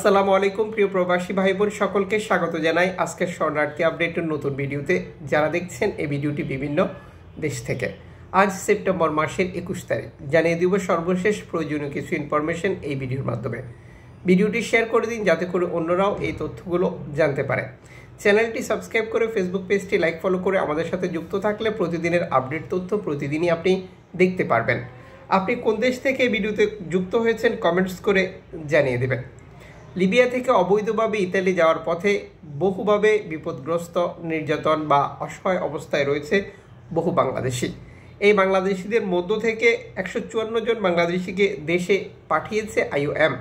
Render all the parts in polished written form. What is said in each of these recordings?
আসসালামু আলাইকুম প্রিয় প্রবাসী ভাই বোন সকলকে স্বাগত জানাই আজকের শরণার্থী আপডেটের নতুন ভিডিওতে। যারা দেখছেন এই ভিডিওটি বিভিন্ন দেশ থেকে। আজ সেপ্টেম্বর মাসের 21 তারিখ। জানিয়ে দিব সর্বশেষ প্রয়োজনীয় কিছু ইনফরমেশন এই ভিডিওর মাধ্যমে। ভিডিওটি শেয়ার করে দিন যাতে করে অন্যরাও এই তথ্যগুলো জানতে পারে। চ্যানেলটি সাবস্ক্রাইব করে ফেসবুক পেজটি লাইক ফলো করে আমাদের সাথে যুক্ত থাকলে প্রতিদিনের আপডেট তথ্য প্রতিদিনই আপনি দেখতে পারবেন। আপনি কোন দেশ থেকে এই ভিডিওতে যুক্ত হয়েছেন কমেন্টস করে জানিয়ে দেবেন। লিবিয়া থেকে অবৈধভাবে ইতালি যাওয়ার পথে বহুভাবে বিপদগ্রস্ত, নির্যাতন বা অসহায় অবস্থায় রয়েছে বহু বাংলাদেশি। এই বাংলাদেশিদের মধ্য থেকে 154 জন বাংলাদেশিকে দেশে পাঠিয়েছে IOM।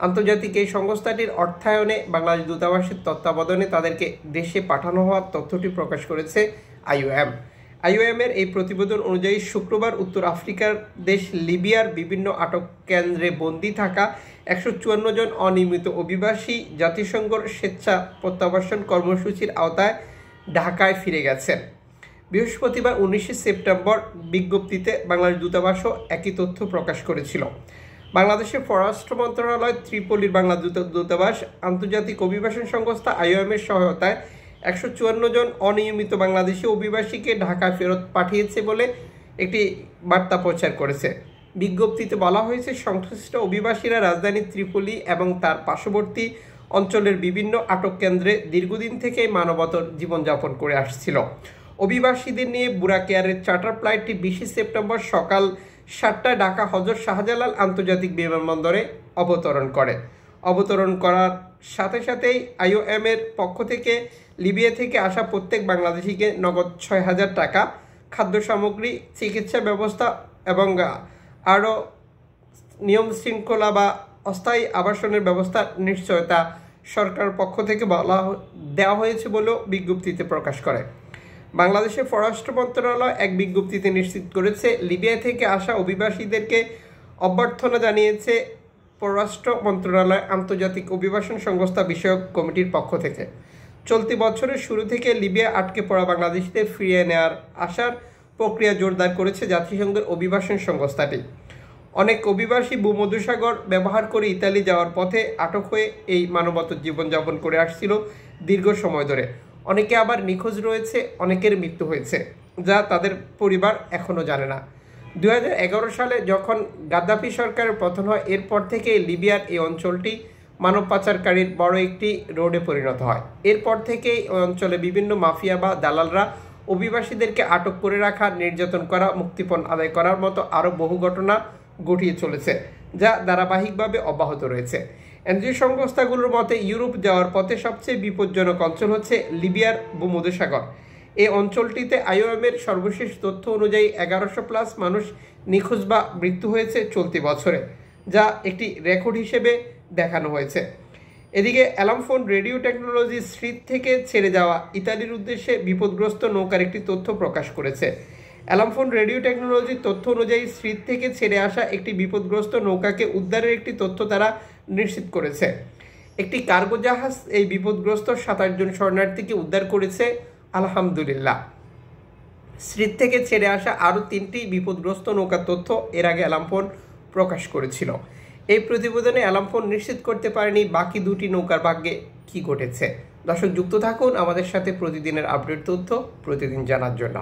আন্তর্জাতিক এই সংস্থাটির অর্থায়নে বাংলাদেশ দূতাবাসের তত্ত্বাবধানে তাদেরকে দেশে পাঠানো হওয়ার তথ্যটি প্রকাশ করেছে IOM-এর এই প্রতিবেদন অনুযায়ী শুক্রবার উত্তর আফ্রিকার দেশ লিবিয়ার বিভিন্ন আটক কেন্দ্রে বন্দী থাকা 154 জন অনিয়মিত অভিবাসী জাতিসংঘের স্বেচ্ছা প্রত্যাবাসন কর্মসূচির আওতায় ঢাকায় ফিরে গেছেন। বৃহস্পতিবার 19 সেপ্টেম্বর বিজ্ঞপ্তিতে বাংলাদেশ দূতাবাসও একই তথ্য প্রকাশ করেছিল। বাংলাদেশের পররাষ্ট্র মন্ত্রণালয়, ত্রিপোলির বাংলাদেশ দূতাবাস, আন্তর্জাতিক অভিবাসন সংস্থা IOM-এর সহায়তায় 154 জন অনিয়মিত বাংলাদেশি অভিবাসীকে ঢাকা ফেরত পাঠিয়েছে বলে একটি বার্তা প্রচার করেছে। বিজ্ঞপ্তিতে বলা হয়েছে, সংশ্লিষ্ট অভিবাসীরা রাজধানী ত্রিপোলি এবং তার পার্শ্ববর্তী অঞ্চলের বিভিন্ন আটক কেন্দ্রে দীর্ঘদিন থেকেই মানবতর জীবনযাপন করে আসছিল। অভিবাসীদের নিয়ে বুরাক এয়ারের চার্টার ফ্লাইটটি 20 সেপ্টেম্বর সকাল 7টায় ঢাকা হযরত শাহজালাল আন্তর্জাতিক বিমানবন্দরে অবতরণ করে। অবতরণ করার সাথে সাথেই IOM-এর পক্ষ থেকে লিবিয়া থেকে আসা প্রত্যেক বাংলাদেশিকে নগদ 6,000 টাকা, খাদ্য সামগ্রী, চিকিৎসা ব্যবস্থা এবং আরও নিয়ম শৃঙ্খলা বা অস্থায়ী আবাসনের ব্যবস্থা নিশ্চয়তা সরকারের পক্ষ থেকে দেওয়া হয়েছে বলেও বিজ্ঞপ্তিতে প্রকাশ করে। বাংলাদেশের পররাষ্ট্র মন্ত্রণালয় এক বিজ্ঞপ্তিতে নিশ্চিত করেছে, লিবিয়া থেকে আসা অভিবাসীদেরকে অভ্যর্থনা জানিয়েছে পররাষ্ট্র মন্ত্রণালয় আন্তর্জাতিক অভিবাসন সংস্থা বিষয়ক কমিটির পক্ষ থেকে। চলতি বছরের শুরু থেকে লিবিয়া আটকে পড়া বাংলাদেশিদের ফিরিয়ে নেওয়ার আসার প্রক্রিয়া জোরদার করেছে জাতিসংঘের অভিবাসন সংস্থাটি। অনেক অভিবাসী ভূমধ্যসাগর ব্যবহার করে ইতালি যাওয়ার পথে আটক হয়ে এই মানবতর জীবনযাপন করে আসছিল দীর্ঘ সময় ধরে। অনেকে আবার নিখোঁজ রয়েছে, অনেকের মৃত্যু হয়েছে, যা তাদের পরিবার এখনও জানে না। 2011 সালে যখন গাদ্দাফি সরকারের পতন হয়, এরপর থেকে লিবিয়ার এই অঞ্চলটি মানব পাচারকারীর বড় একটি রোডে পরিণত হয়। এরপর থেকেই ওই অঞ্চলে বিভিন্ন মাফিয়া বা দালালরা অভিবাসীদেরকে আটক করে রাখা, নির্যাতন করা, মুক্তিপণ আদায় করার মতো আরও বহু ঘটনা ঘটিয়ে চলেছে, যা ধারাবাহিকভাবে অব্যাহত রয়েছে। এনজিও সংস্থাগুলোর মতে ইউরোপ যাওয়ার পথে সবচেয়ে বিপজ্জনক অঞ্চল হচ্ছে লিবিয়ার ভূমধ্যসাগর। এই অঞ্চলটিতে IOM-এর সর্বশেষ তথ্য অনুযায়ী 1100+ মানুষ নিখোঁজ বা মৃত্যু হয়েছে চলতি বছরে, যা একটি রেকর্ড হিসেবে দেখানো হয়েছে। এদিকে অ্যালামফোন রেডিও টেকনোলজি স্ট্রিট থেকে ছেড়ে যাওয়া ইতালির উদ্দেশ্যে বিপদগ্রস্ত নৌকার একটি তথ্য প্রকাশ করেছে। অ্যালামফোন রেডিও টেকনোলজির তথ্য অনুযায়ী স্ট্রিট থেকে ছেড়ে আসা একটি বিপদগ্রস্ত নৌকাকে উদ্ধারের একটি তথ্য তারা নিশ্চিত করেছে। একটি কার্গো জাহাজ এই বিপদগ্রস্ত 27 জন শরণার্থীকে উদ্ধার করেছে, আলহামদুলিল্লাহ। স্ট্রিট থেকে ছেড়ে আসা আরও 3টি বিপদগ্রস্ত নৌকার তথ্য এর আগে অ্যালামফোন প্রকাশ করেছিল। এই প্রতিবেদনে অ্যালামফোন নিশ্চিত করতে পারেনি বাকি 2টি নৌকার ভাগ্যে কী ঘটেছে। দর্শক, যুক্ত থাকুন আমাদের সাথে প্রতিদিনের আপডেট তথ্য প্রতিদিন জানার জন্য।